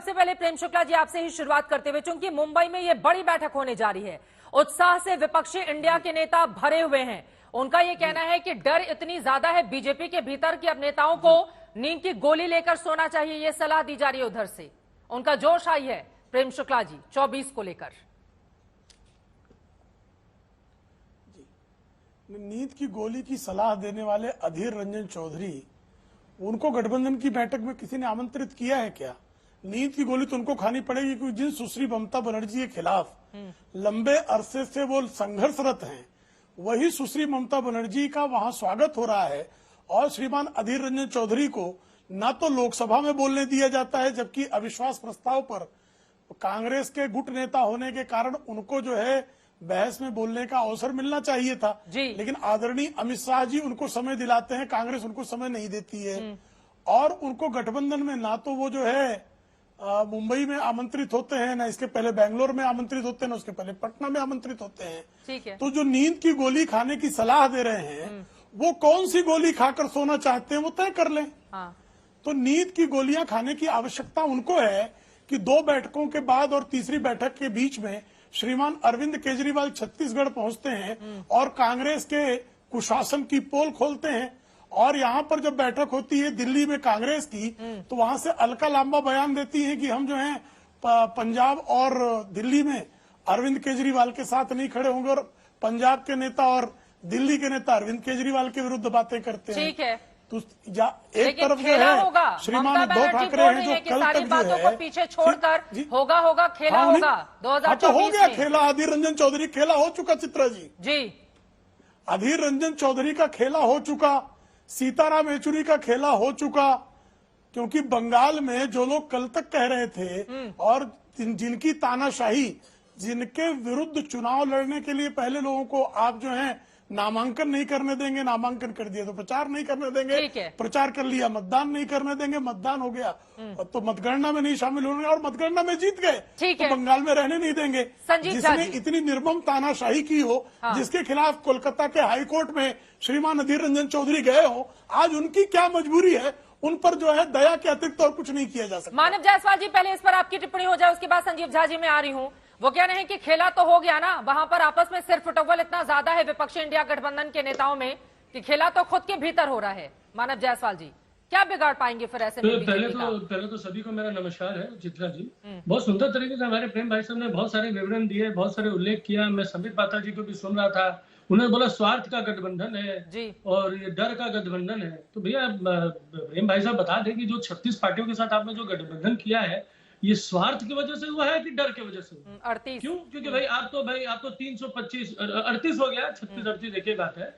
सबसे पहले प्रेम शुक्ला जी आपसे ही शुरुआत करते हुए, चूंकि मुंबई में ये बड़ी बैठक होने जा रही है, उत्साह से विपक्षी इंडिया के नेता भरे हुए हैं। उनका ये कहना है कि डर इतनी ज्यादा है बीजेपी के भीतर कि अब नेताओं को नींद की गोली लेकर सोना चाहिए, ये सलाह दी जा रही है उधर से। उनका जोश आई है प्रेम शुक्ला जी 24 को लेकर। नींद की गोली की सलाह देने वाले अधीर रंजन चौधरी, उनको गठबंधन की बैठक में किसी ने आमंत्रित किया है क्या? नींद की गोली तो उनको खानी पड़ेगी, क्योंकि जिन सुश्री ममता बनर्जी के खिलाफ लंबे अरसे से वो संघर्षरत हैं, वही सुश्री ममता बनर्जी का वहां स्वागत हो रहा है। और श्रीमान अधीर रंजन चौधरी को ना तो लोकसभा में बोलने दिया जाता है, जबकि अविश्वास प्रस्ताव पर कांग्रेस के गुट नेता होने के कारण उनको जो है बहस में बोलने का अवसर मिलना चाहिए था, लेकिन आदरणीय अमित शाह जी उनको समय दिलाते हैं, कांग्रेस उनको समय नहीं देती है। और उनको गठबंधन में ना तो वो जो है मुंबई में आमंत्रित होते हैं, ना इसके पहले बेंगलोर में आमंत्रित होते हैं, ना उसके पहले पटना में आमंत्रित होते हैं। ठीक है। तो जो नींद की गोली खाने की सलाह दे रहे हैं, वो कौन सी गोली खाकर सोना चाहते हैं वो तय कर लें। तो नींद की गोलियां खाने की आवश्यकता उनको है कि 2 बैठकों के बाद और तीसरी बैठक के बीच में श्रीमान अरविंद केजरीवाल छत्तीसगढ़ पहुंचते हैं और कांग्रेस के कुशासन की पोल खोलते हैं। और यहाँ पर जब बैठक होती है दिल्ली में कांग्रेस की, तो वहां से अलका लांबा बयान देती है कि हम जो है पंजाब और दिल्ली में अरविंद केजरीवाल के साथ नहीं खड़े होंगे, और पंजाब के नेता और दिल्ली के नेता अरविंद केजरीवाल के विरुद्ध बातें करते हैं। ठीक है। तो एक तरफ जो है श्रीमान उद्धव ठाकरे हैं जो कल तक जो है पीछे छोड़कर होगा खेला होगा 2024 तो हो गया खेला। अधीर रंजन चौधरी खेला हो चुका। चित्रा जी अधीर रंजन चौधरी का खेला हो चुका, सीताराम येचुरी का खेला हो चुका। क्योंकि बंगाल में जो लोग कल तक कह रहे थे और जिनकी तानाशाही, जिनके विरुद्ध चुनाव लड़ने के लिए पहले लोगों को आप जो है नामांकन नहीं करने देंगे, नामांकन कर दिया तो प्रचार नहीं करने देंगे, प्रचार कर लिया मतदान नहीं करने देंगे, मतदान हो गया तो मतगणना में नहीं शामिल होंगे, और मतगणना में जीत गए तो बंगाल में रहने नहीं देंगे। जिसने इतनी निर्मम तानाशाही की हो, जिसके खिलाफ कोलकाता के हाईकोर्ट में श्रीमान अधीर रंजन चौधरी गए हो, आज उनकी क्या मजबूरी है? उन पर जो है दया के अतिरिक्त और कुछ नहीं किया जा सकता। मानव जायसवाल जी, पहले इस पर आपकी टिप्पणी हो जाए, उसके बाद संजीव झा जी में आ रही हूँ। वो कह रहे हैं कि खेला तो हो गया ना, वहां पर आपस में सिर्फ फुटबॉल इतना ज्यादा है विपक्षी इंडिया गठबंधन के नेताओं में कि खेला तो खुद के भीतर हो रहा है। मानव जायसवाल जी, क्या बिगाड़ पाएंगे फिर ऐसे में? पहले तो सभी को मेरा नमस्कार है। चित्रा जी, बहुत सुंदर तरीके से हमारे प्रेम भाई साहब ने बहुत सारे विवरण दिए, बहुत सारे उल्लेख किया। मैं संबित पात्रा जी को भी सुन रहा था, उन्होंने बोला स्वार्थ का गठबंधन है जी, और ये डर का गठबंधन है। तो भैया प्रेम भाई साहब बता दें कि जो 36 पार्टियों के साथ आपने जो गठबंधन किया है, ये स्वार्थ की वजह से हुआ है कि डर की वजह से? 38। क्यों? क्योंकि भाई आप तो 325 38 हो गया, 36 38 एक ही बात है।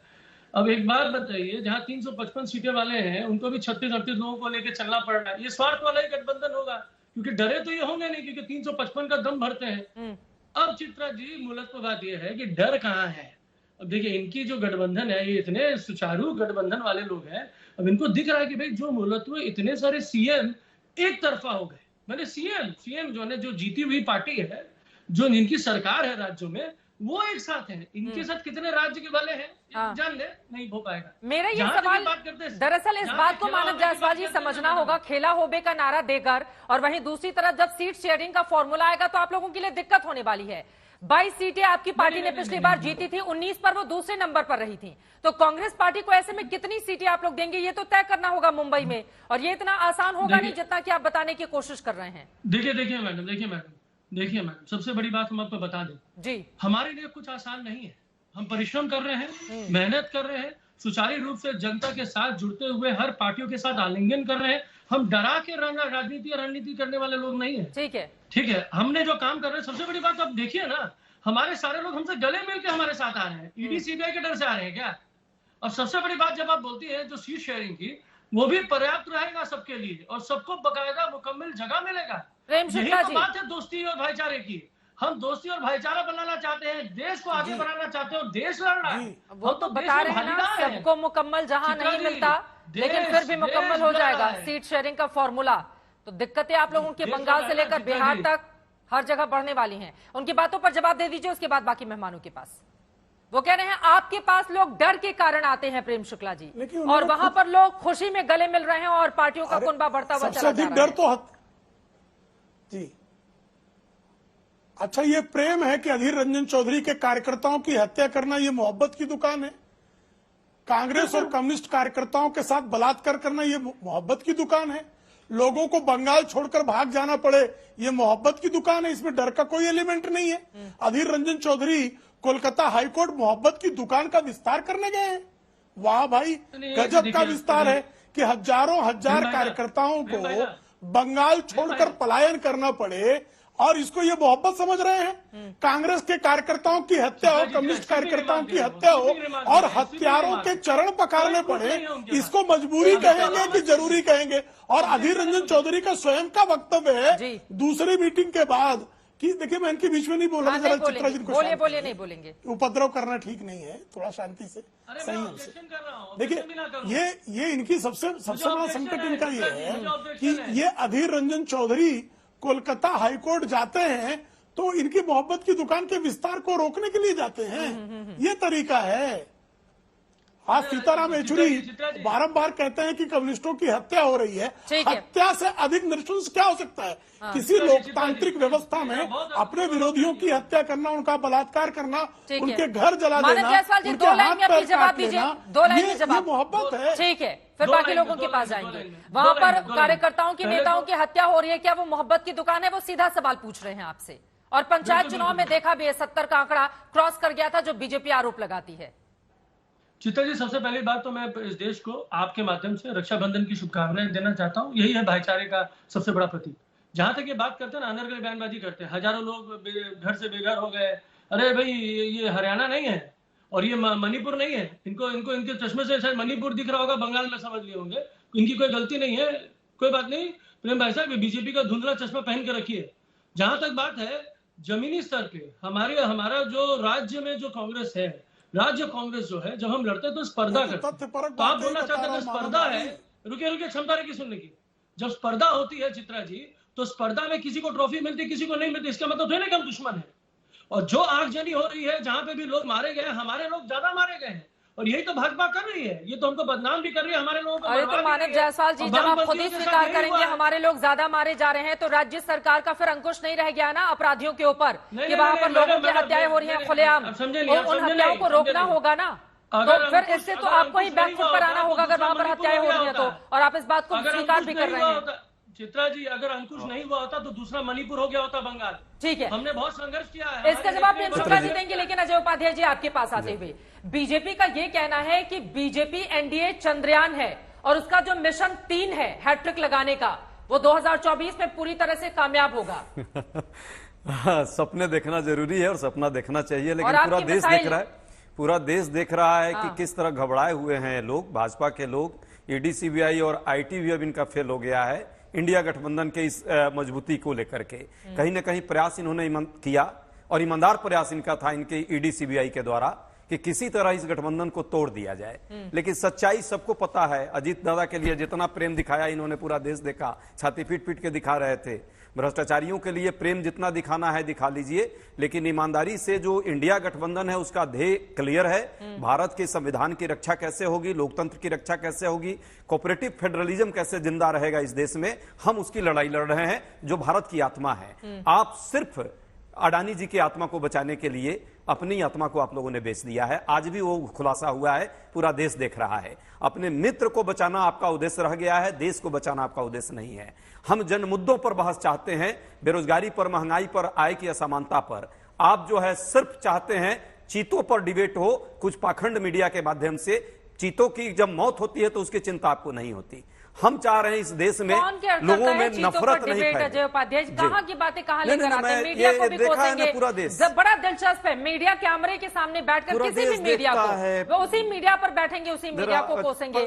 अब एक बात बताइए, जहां 355 सीटें वाले हैं उनको भी 36 38 लोगों को लेकर चलना पड़ रहा है, ये स्वार्थ वाला ही गठबंधन होगा? क्योंकि डरे तो ये होंगे नहीं, क्योंकि 355 का दम भरते हैं। अब चित्रा जी, मूलत बात यह है कि डर कहाँ है? अब देखिए, इनकी जो गठबंधन है, ये इतने सुचारू गठबंधन वाले लोग हैं। अब इनको दिख रहा है कि भाई जो मूलत्व इतने सारे सीएम एक तरफा हो गए, मैंने सीएम जो है, जो जीती हुई पार्टी है, जो इनकी सरकार है राज्यों में, वो एक साथ है। इनके साथ कितने राज्य के वाले हैं जान ले, नहीं हो पाएगा। मेरा ये सवाल दरअसल इस बात को मानव जायसवाल जी समझना होगा, खेला होबे का नारा देकर, और वहीं दूसरी तरफ जब सीट शेयरिंग का फॉर्मूला आएगा तो आप लोगों के लिए दिक्कत होने वाली है। 22 सीटें आपकी पार्टी ने पिछली बार जीती थी, 19 पर वो दूसरे नंबर पर रही थी। तो कांग्रेस पार्टी को ऐसे में कितनी सीटें आप लोग देंगे, ये तो तय करना होगा मुंबई में, और ये इतना आसान होगा नहीं जितना कि आप बताने की कोशिश कर रहे हैं। देखिए मैडम, सबसे बड़ी बात हम आपको बता दें जी, हमारे लिए कुछ आसान नहीं है। हम परिश्रम कर रहे हैं, मेहनत कर रहे हैं, सुचारू रूप से जनता के साथ जुड़ते हुए हर पार्टियों के साथ आलिंगन कर रहे हैं। हम डरा के राजनीति और रणनीति करने वाले लोग नहीं है। ठीक है, हमने जो काम कर रहे हैं, सबसे बड़ी बात आप देखिए ना, हमारे सारे लोग हमसे गले मिल के हमारे साथ आ रहे हैं। ईडी सीबीआई के डर से आ रहे हैं क्या? और सबसे बड़ी बात जब आप बोलती है जो सीट शेयरिंग की, वो भी पर्याप्त रहेगा सबके लिए, और सबको बकायदा मुकम्मल जगह मिलेगा। यही तो बात है दोस्ती और भाईचारे की। हम दोस्ती और भाईचारा बनाना चाहते हैं, देश को आगे बढ़ाना चाहते हैं, और देश लड़ रहा है। वो तो बता रहे हैं ना, सबको मुकम्मल जहां नहीं मिलता, लेकिन फिर भी मुकम्मल हो जाएगा सीट शेयरिंग का फॉर्मूला। तो दिक्कतें आप लोगों के बंगाल से लेकर बिहार तक हर जगह बढ़ने वाली हैं। उनकी बातों पर जवाब दे दीजिए, उसके बाद बाकी मेहमानों के पास। वो कह रहे हैं आपके पास लोग डर के कारण आते हैं प्रेम शुक्ला जी, और वहां पर लोग खुशी में गले मिल रहे हैं और पार्टियों का कुनबा बढ़ता हुआ चला जा रहा है। जी, अच्छा, ये प्रेम है कि अधीर रंजन चौधरी के कार्यकर्ताओं की हत्या करना ये मोहब्बत की दुकान है? कांग्रेस और कम्युनिस्ट कार्यकर्ताओं के साथ बलात्कार करना ये मोहब्बत की दुकान है? लोगों को बंगाल छोड़कर भाग जाना पड़े ये मोहब्बत की दुकान है? इसमें डर का कोई एलिमेंट नहीं है। अधीर रंजन चौधरी कोलकाता हाईकोर्ट मोहब्बत की दुकान का विस्तार करने गए हैं। वाह भाई, गजब का विस्तार है कि हजारों हजार कार्यकर्ताओं को बंगाल छोड़कर पलायन करना पड़े और इसको ये मोहब्बत समझ रहे हैं। कांग्रेस के कार्यकर्ताओं की हत्या हो, कम्युनिस्ट कार्यकर्ताओं की हत्या हो और हत्यारों के चरण पखारने पड़े, इसको मजबूरी कहेंगे कि जरूरी कहेंगे? और अधीर रंजन चौधरी का स्वयं का वक्तव्य है दूसरी मीटिंग के बाद कि देखिए, मैं इनके बीच में नहीं बोल रहा, जरा चित्रा जी को बोलिए, नहीं बोलेंगे। उपद्रव करना ठीक नहीं है, थोड़ा शांति से, संयम से। देखिए, ये इनकी सबसे बड़ा संकट इनका ये है कि ये अधीर रंजन चौधरी कोलकाता हाईकोर्ट जाते हैं तो इनकी मोहब्बत की दुकान के विस्तार को रोकने के लिए जाते हैं। ये तरीका है। आज सीताराम येचुरी बारंबार कहते हैं कि कम्युनिस्टों की हत्या हो रही है। हत्या से अधिक नृशंस क्या हो सकता है? किसी लोकतांत्रिक व्यवस्था में अपने विरोधियों की हत्या करना, उनका बलात्कार करना, उनके घर जला देना, उनके हाथ पैर काट लेना, ये मोहब्बत है। ठीक है, फिर बाकी लोगों के पास जाएंगे। वहां पर कार्यकर्ताओं की, नेताओं की हत्या हो रही है, क्या वो मोहब्बत की दुकान है? वो सीधा सवाल पूछ रहे हैं आपसे। और पंचायत चुनाव में देखा भी है, 70 का आंकड़ा क्रॉस कर गया था, जो बीजेपी आरोप लगाती है। चित्रा जी, सबसे पहली बात तो मैं इस देश को आपके माध्यम से रक्षाबंधन की शुभकामनाएं देना चाहता हूं। यही है भाईचारे का सबसे बड़ा प्रतीक। जहां तक ये बात करते हैं ना, अनर्गल बयानबाजी करते हैं, हजारों लोग घर से बेघर हो गए। अरे भाई, ये हरियाणा नहीं है और ये मणिपुर नहीं है। इनको इनके चश्मे से शायद मणिपुर दिख रहा होगा, बंगाल में समझ लिए होंगे। इनकी कोई गलती नहीं है, कोई बात नहीं। प्रेम भाई साहब, बीजेपी का धुंधला चश्मा पहन के रखिए। जहां तक बात है जमीनी स्तर पे, हमारा जो राज्य में जो कांग्रेस है, राज्य कांग्रेस जो है, जब हम लड़ते हैं तो स्पर्धा करते हैं। तो आप बोलना चाहते हैं स्पर्धा है, रुकिए, क्षमता रखिए सुनने की। जब स्पर्धा होती है चित्रा जी, तो स्पर्धा में किसी को ट्रॉफी मिलती है, किसी को नहीं मिलती। इसका मतलब थोड़ी ना कि हम दुश्मन है। और जो आगजनी हो रही है, जहां पे भी लोग मारे गए, हमारे लोग ज्यादा मारे गए हैं, और यही तो भाजपा कर रही है। ये तो हमको बदनाम भी कर रही है, हमारे लोगों को। अरे तो मानव जायसवाल जी, जब आप खुद ही स्वीकार करेंगे हमारे लोग ज्यादा मारे जा रहे हैं, तो राज्य सरकार का फिर अंकुश नहीं रह गया ना अपराधियों के ऊपर कि वहां पर लोगों की हत्याएं हो रही हैं खुलेआम। उन हत्याओं को रोकना होगा ना। तो फिर इससे तो आपको ही बैकफुट पर आना होगा अगर वहां पर हत्याएं हो रही है तो। और आप इस बात को स्वीकार भी कर रहे हैं। चित्रा जी, अगर अंकुश नहीं हुआ होता तो दूसरा मणिपुर हो गया होता, बंगाल। ठीक है, हमने बहुत संघर्ष किया है। इसका जवाब प्रेम शुक्ला जी देंगे, लेकिन अजय उपाध्याय जी आपके पास आते हुए, बीजेपी का ये कहना है कि बीजेपी एनडीए चंद्रयान है और उसका जो मिशन 3 है हैट्रिक लगाने का, वो 2024 में पूरी तरह से कामयाब होगा। सपने देखना जरूरी है और सपना देखना चाहिए, लेकिन पूरा देश देख रहा है। पूरा देश देख रहा है कि किस तरह घबराए हुए हैं लोग, भाजपा के लोग। ईडी, सीबीआई और आईटी भी अब इनका फेल हो गया है इंडिया गठबंधन के इस मजबूती को लेकर के। कहीं ना कहीं प्रयास इन्होंने किया और ईमानदार प्रयास इनका था, इनके ईडी सीबीआई के द्वारा, कि किसी तरह इस गठबंधन को तोड़ दिया जाए। लेकिन सच्चाई सबको पता है। अजीत दादा के लिए जितना प्रेम दिखाया इन्होंने, पूरा देश देखा, छाती पीट पीट के दिखा रहे थे। भ्रष्टाचारियों के लिए प्रेम जितना दिखाना है दिखा लीजिए, लेकिन ईमानदारी से जो इंडिया गठबंधन है उसका ध्येय क्लियर है। भारत के संविधान की रक्षा कैसे होगी, लोकतंत्र की रक्षा कैसे होगी, कोऑपरेटिव फेडरलिज्म कैसे जिंदा रहेगा इस देश में, हम उसकी लड़ाई लड़ रहे हैं, जो भारत की आत्मा है। आप सिर्फ अडानी जी की आत्मा को बचाने के लिए अपनी आत्मा को आप लोगों ने बेच दिया है। आज भी वो खुलासा हुआ है, पूरा देश देख रहा है। अपने मित्र को बचाना आपका उद्देश्य रह गया है, देश को बचाना आपका उद्देश्य नहीं है। हम जन मुद्दों पर बहस चाहते हैं, बेरोजगारी पर, महंगाई पर, आय की असमानता पर। आप जो है सिर्फ चाहते हैं चीतों पर डिबेट हो, कुछ पाखंड मीडिया के माध्यम से। चीतों की जब मौत होती है तो उसकी चिंता आपको नहीं होती। हम चाह रहे हैं इस देश में लोगों में नफरत नहीं फैले। अजय उपाध्याय कहाँ की बातें कहाँ लेकर आते हैं, मीडिया को भी कोसेंगे। पूरा देश बड़ा दिलचस्प है, मीडिया कैमरे के सामने बैठकर किसी भी मीडिया को, वो उसी मीडिया पर बैठेंगे, उसी मीडिया को कोसेंगे।